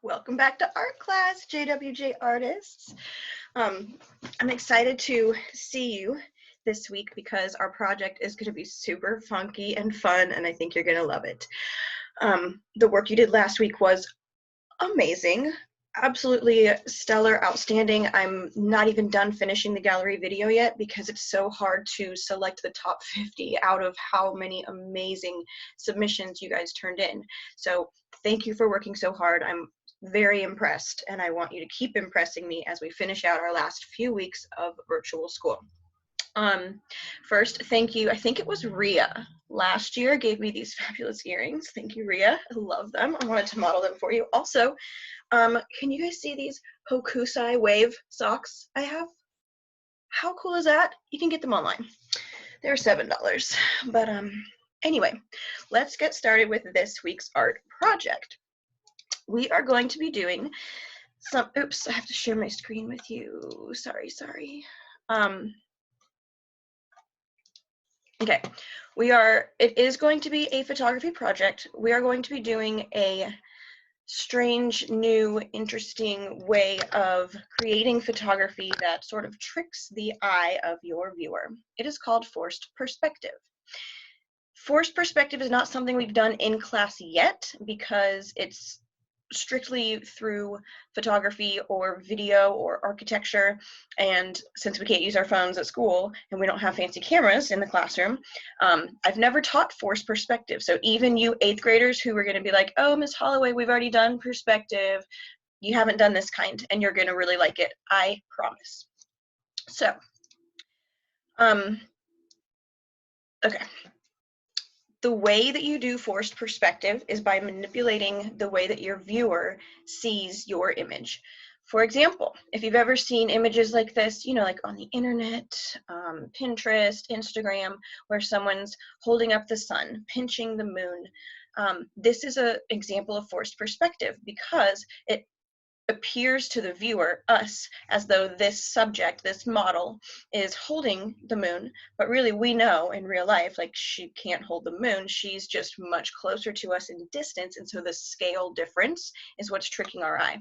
Welcome back to art class, JWJ artists. I'm excited to see you this week because our project is going to be super funky and fun, and I think you're going to love it. The work you did last week was amazing, absolutely stellar, outstanding. I'm not even done finishing the gallery video yet because it's so hard to select the top 50 out of how many amazing submissions you guys turned in. So thank you for working so hard. I'm very impressed, and I want you to keep impressing me as we finish out our last few weeks of virtual school. First, thank you. I think it was Ria last year gave me these fabulous earrings. Thank you, Ria. I love them. I wanted to model them for you. Also, can you guys see these Hokusai wave socks I have? How cool is that? You can get them online. They're $7. But anyway, let's get started with this week's art project. We are going to be doing some, oops, I have to share my screen with you. Sorry. Okay, it is going to be a photography project. We are going to be doing a strange, new, interesting way of creating photography that sort of tricks the eye of your viewer. It is called forced perspective. Forced perspective is not something we've done in class yet because it's strictly through photography or video or architecture, and since we can't use our phones at school and we don't have fancy cameras in the classroom, I've never taught forced perspective. So even you 8th graders who are going to be like, oh, Miss Holloway, we've already done perspective, you haven't done this kind, and you're going to really like it, I promise. So okay, the way that you do forced perspective is by manipulating the way that your viewer sees your image. For example, if you've ever seen images like this, you know, like on the internet, Pinterest, Instagram, where someone's holding up the sun, pinching the moon, this is an example of forced perspective because it appears to the viewer, us, as though this subject, this model, is holding the moon, but really we know in real life, like, she can't hold the moon, she's just much closer to us in distance, and so the scale difference is what's tricking our eye.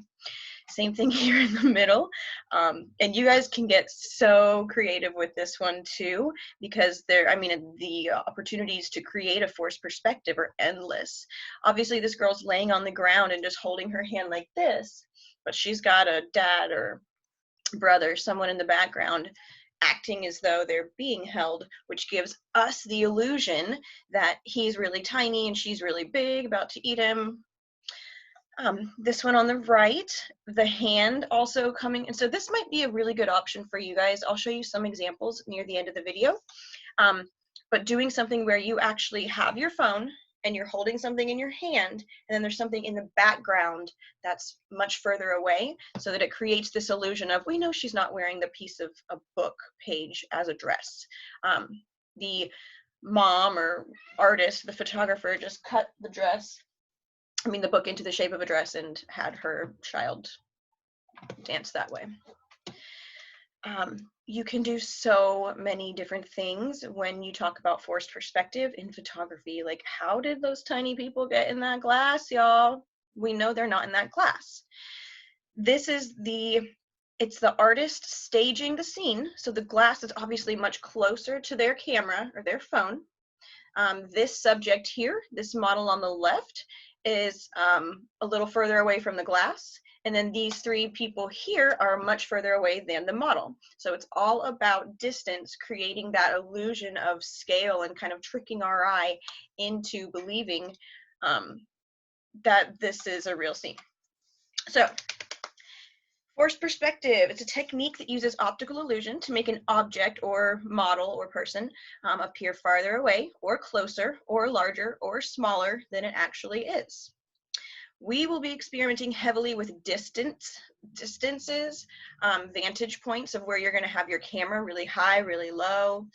Same thing here in the middle, and you guys can get so creative with this one too, because the opportunities to create a forced perspective are endless. Obviously this girl's laying on the ground and just holding her hand like this, but she's got a dad or brother, someone in the background, acting as though they're being held, which gives us the illusion that he's really tiny and she's really big, about to eat him. This one on the right, the hand also coming, and so this might be a really good option for you guys. I'll show you some examples near the end of the video, but doing something where you actually have your phone and you're holding something in your hand, and then there's something in the background that's much further away, so that it creates this illusion of, we know she's not wearing the piece of a book page as a dress. The mom or artist, the photographer, just cut the book into the shape of a dress and had her child dance that way. You can do so many different things when you talk about forced perspective in photography. Like, how did those tiny people get in that glass, y'all? We know they're not in that glass. This is it's the artist staging the scene, so the glass is obviously much closer to their camera or their phone. This subject here, this model on the left, is a little further away from the glass, and then these 3 people here are much further away than the model. So it's all about distance, creating that illusion of scale and kind of tricking our eye into believing that this is a real scene. So forced perspective, it's a technique that uses optical illusion to make an object or model or person appear farther away or closer or larger or smaller than it actually is. We will be experimenting heavily with distances, vantage points of where you're going to have your camera really high, really low,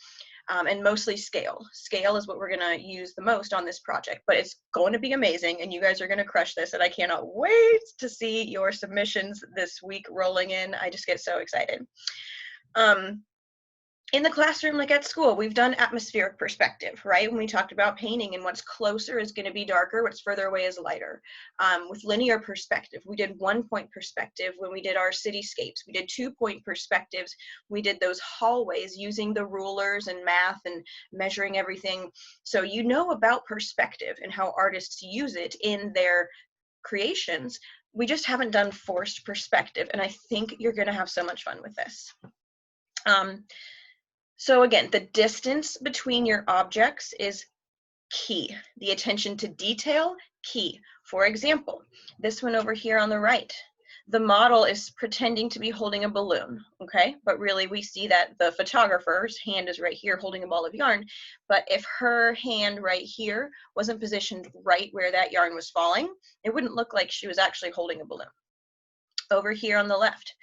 and mostly scale. Scale is what we're going to use the most on this project, but it's going to be amazing, and you guys are going to crush this, and I cannot wait to see your submissions this week rolling in. I just get so excited. in the classroom, like at school, we've done atmospheric perspective, right? When we talked about painting, and what's closer is going to be darker, what's further away is lighter. With linear perspective, we did 1-point perspective when we did our cityscapes. We did 2-point perspectives. We did those hallways using the rulers and math and measuring everything. So you know about perspective and how artists use it in their creations. We just haven't done forced perspective, and I think you're going to have so much fun with this. So again, the distance between your objects is key. The attention to detail, key. For example, this one over here on the right, the model is pretending to be holding a balloon, okay? But really we see that the photographer's hand is right here holding a ball of yarn. But if her hand right here wasn't positioned right where that yarn was falling, it wouldn't look like she was actually holding a balloon. Over here on the left,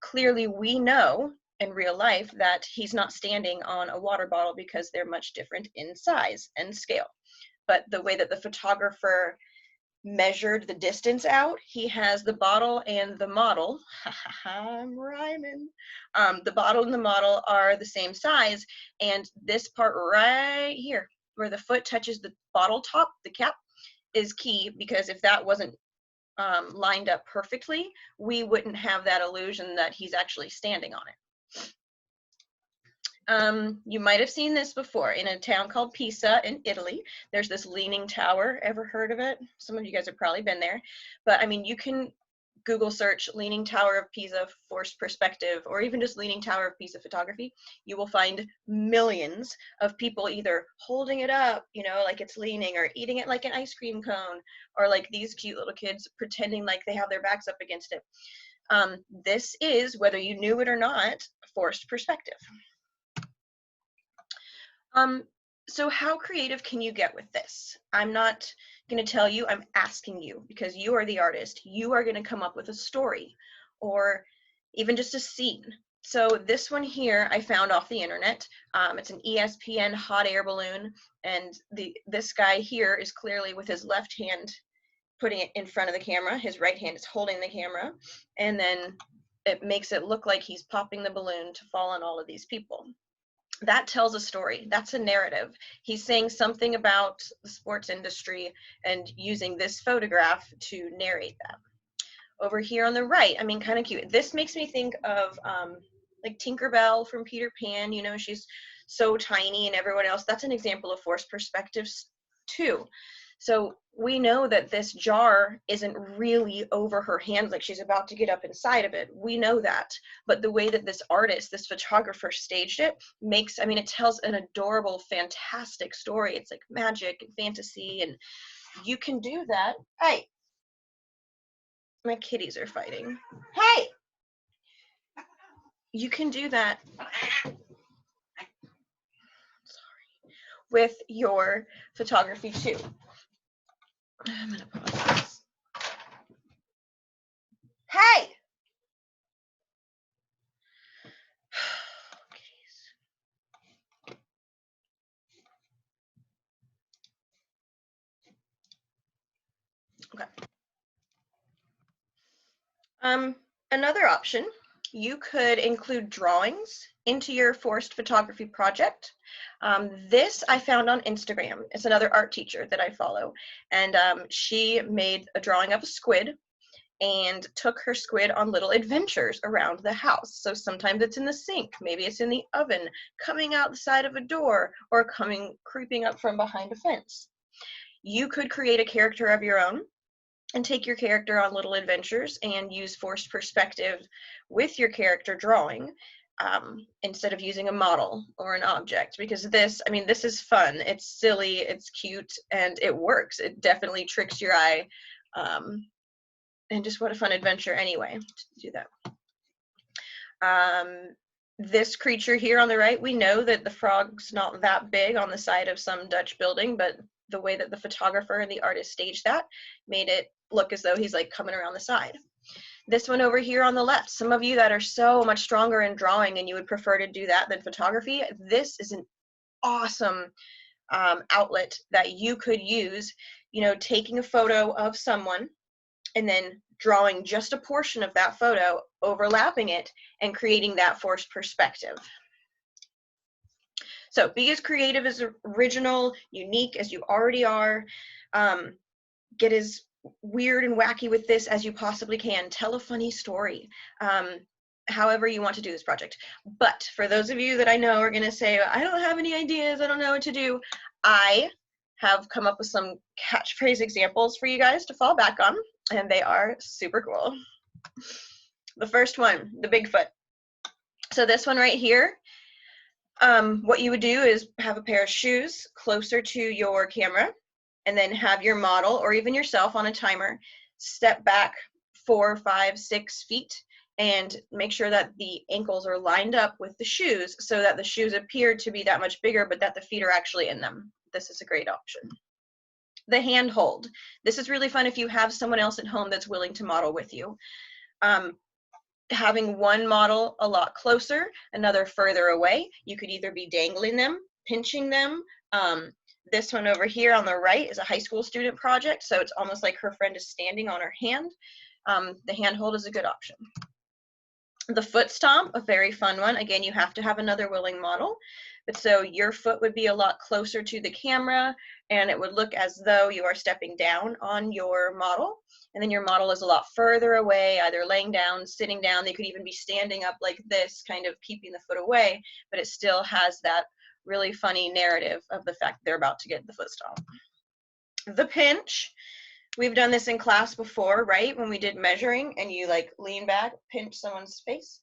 clearly we know in real life that he's not standing on a water bottle because they're much different in size and scale. But the way that the photographer measured the distance out, he has the bottle and the model, I'm rhyming, the bottle and the model are the same size, and this part right here, where the foot touches the bottle top, the cap, is key, because if that wasn't lined up perfectly, we wouldn't have that illusion that he's actually standing on it. You might have seen this before in a town called Pisa in Italy. There's this leaning tower. Ever heard of it? Some of you guys have probably been there. But I mean, you can Google search Leaning Tower of Pisa forced perspective, or even just Leaning Tower of Pisa photography. You will find millions of people either holding it up, you know, like it's leaning, or eating it like an ice cream cone, or like these cute little kids pretending like they have their backs up against it. This is, whether you knew it or not, forced perspective. So how creative can you get with this? I'm not going to tell you, I'm asking you, because you are the artist. You are going to come up with a story or even just a scene. So this one here I found off the internet. It's an ESPN Hot Air Balloon, and this guy here is clearly with his left hand putting it in front of the camera. His right hand is holding the camera, and then it makes it look like he's popping the balloon to fall on all of these people. That tells a story. That's a narrative. He's saying something about the sports industry and using this photograph to narrate that. Over here on the right, I mean, kind of cute. This makes me think of like Tinkerbell from Peter Pan. You know, she's so tiny, and everyone else. That's an example of forced perspectives too. So we know that this jar isn't really over her hand, like she's about to get up inside of it. We know that. But the way that this artist, this photographer staged it makes, I mean, it tells an adorable, fantastic story. It's like magic and fantasy, and you can do that. Hey, my kitties are fighting. Hey! You can do that with your photography too. I'm gonna pause this. Hey! Okay. Another option, you could include drawings into your forced photography project. This I found on Instagram. It's another art teacher that I follow, and she made a drawing of a squid and took her squid on little adventures around the house. So sometimes it's in the sink, maybe it's in the oven, coming out the side of a door, or creeping up from behind a fence. You could create a character of your own and take your character on little adventures and use forced perspective with your character drawing, instead of using a model or an object, because this, I mean, this is fun. It's silly, it's cute, and it works. It definitely tricks your eye. And just what a fun adventure anyway to do that. This creature here on the right, we know that the frog's not that big on the side of some Dutch building, but the way that the photographer and the artist staged that made it look as though he's like coming around the side. This one over here on the left, some of you that are so much stronger in drawing and you would prefer to do that than photography, this is an awesome outlet that you could use, you know, taking a photo of someone and then drawing just a portion of that photo, overlapping it, and creating that forced perspective. So be as creative, as original, unique as you already are. Get as weird and wacky with this as you possibly can. Tell a funny story. However you want to do this project. But for those of you that I know are going to say, I don't have any ideas, I don't know what to do, I have come up with some catchphrase examples for you guys to fall back on, and they are super cool. The first one, the Bigfoot. So this one right here, what you would do is have a pair of shoes closer to your camera, and then have your model or even yourself on a timer step back 4, 5, 6 feet and make sure that the ankles are lined up with the shoes so that the shoes appear to be that much bigger, but that the feet are actually in them. This is a great option. The handhold. This is really fun if you have someone else at home that's willing to model with you. Having one model a lot closer, another further away. You could either be dangling them, pinching them. This one over here on the right is a high school student project, so it's almost like her friend is standing on her hand. The handhold is a good option. The foot stomp, a very fun one. Again, you have to have another willing model. But so your foot would be a lot closer to the camera, and it would look as though you are stepping down on your model. And then your model is a lot further away, either laying down, sitting down. They could even be standing up like this, kind of keeping the foot away, but it still has that really funny narrative of the fact they're about to get the foot stomp. The pinch. We've done this in class before, right? When we did measuring and you like lean back, pinch someone's face.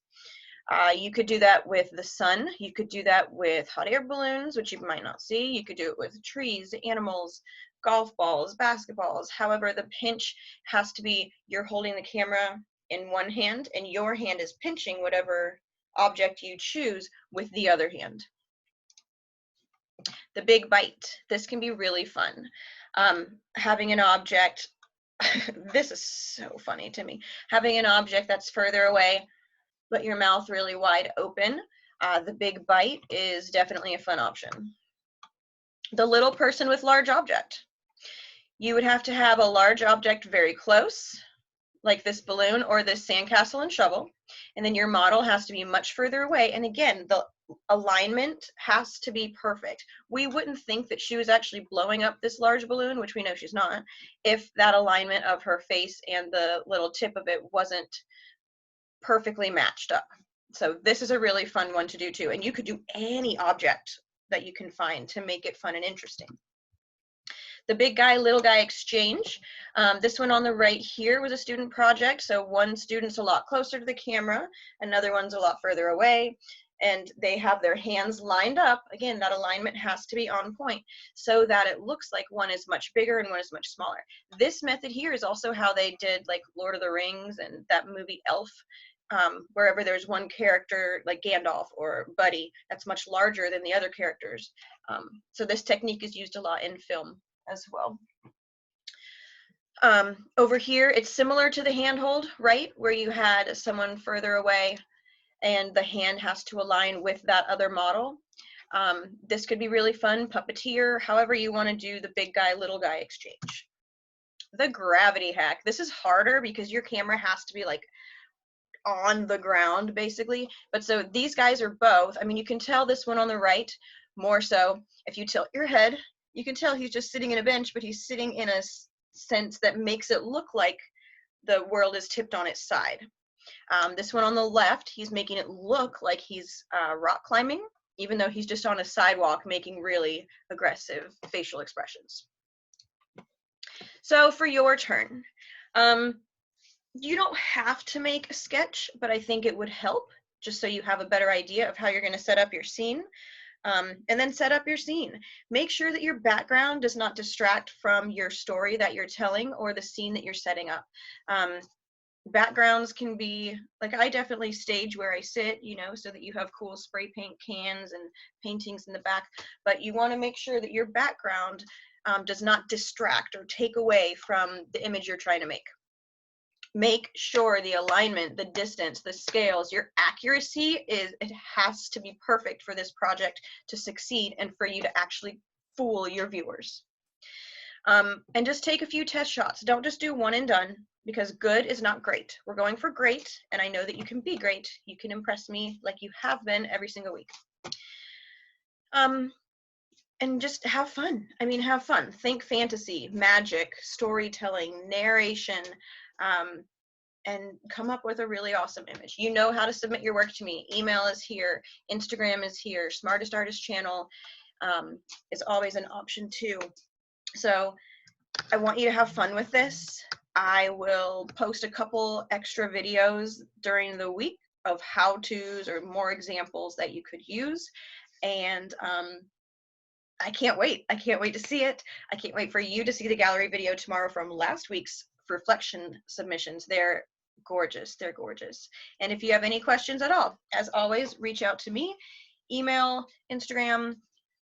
You could do that with the sun. You could do that with hot air balloons, which you might not see. You could do it with trees, animals, golf balls, basketballs. However, the pinch has to be you're holding the camera in one hand and your hand is pinching whatever object you choose with the other hand. The big bite. This can be really fun. Having an object, this is so funny to me, having an object that's further away, but your mouth really wide open. The big bite is definitely a fun option. The little person with large object. You would have to have a large object very close, like this balloon or this sandcastle and shovel, and then your model has to be much further away. And again, the alignment has to be perfect. We wouldn't think that she was actually blowing up this large balloon, which we know she's not, if that alignment of her face and the little tip of it wasn't perfectly matched up. So this is a really fun one to do too. And you could do any object that you can find to make it fun and interesting. The big guy, little guy exchange. This one on the right here was a student project. So one student's a lot closer to the camera, another one's a lot further away, and they have their hands lined up. Again, that alignment has to be on point so that it looks like one is much bigger and one is much smaller. This method here is also how they did like Lord of the Rings and that movie Elf. Wherever there's one character like Gandalf or Buddy that's much larger than the other characters. So this technique is used a lot in film as well. Over here, it's similar to the handhold, right? Where you had someone further away and the hand has to align with that other model. This could be really fun, puppeteer, however you want to do the big guy, little guy exchange. The gravity hack. This is harder because your camera has to be like on the ground basically. But so these guys are both, I mean, you can tell this one on the right more so. If you tilt your head, you can tell he's just sitting in a bench, but he's sitting in a sense that makes it look like the world is tipped on its side. This one on the left, he's making it look like he's rock climbing, even though he's just on a sidewalk making really aggressive facial expressions. So for your turn, you don't have to make a sketch, but I think it would help just so you have a better idea of how you're going to set up your scene. And then set up your scene. Make sure that your background does not distract from your story that you're telling or the scene that you're setting up. Backgrounds can be, like I definitely stage where I sit, you know, so that you have cool spray paint cans and paintings in the back, but you want to make sure that your background does not distract or take away from the image you're trying to make. Make sure the alignment, the distance, the scales, your accuracy it has to be perfect for this project to succeed and for you to actually fool your viewers. And just take a few test shots. Don't just do one and done, because good is not great. We're going for great, and I know that you can be great. You can impress me like you have been every single week. And just have fun. I mean, have fun. Think fantasy, magic, storytelling, narration, and come up with a really awesome image. You know how to submit your work to me. Email is here. Instagram is here. Smartest Artist channel is always an option too. So I want you to have fun with this. I will post a couple extra videos during the week of how-tos or more examples that you could use. And I can't wait. I can't wait to see it. I can't wait for you to see the gallery video tomorrow from last week's reflection submissions. They're gorgeous. They're gorgeous. And if you have any questions at all, as always, reach out to me, email, Instagram,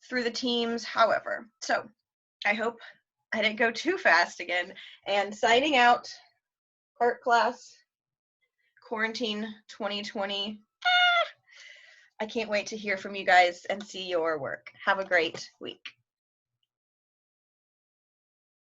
through the teams, however. So I hope I didn't go too fast again. And signing out, art class, quarantine 2020. I can't wait to hear from you guys and see your work. Have a great week.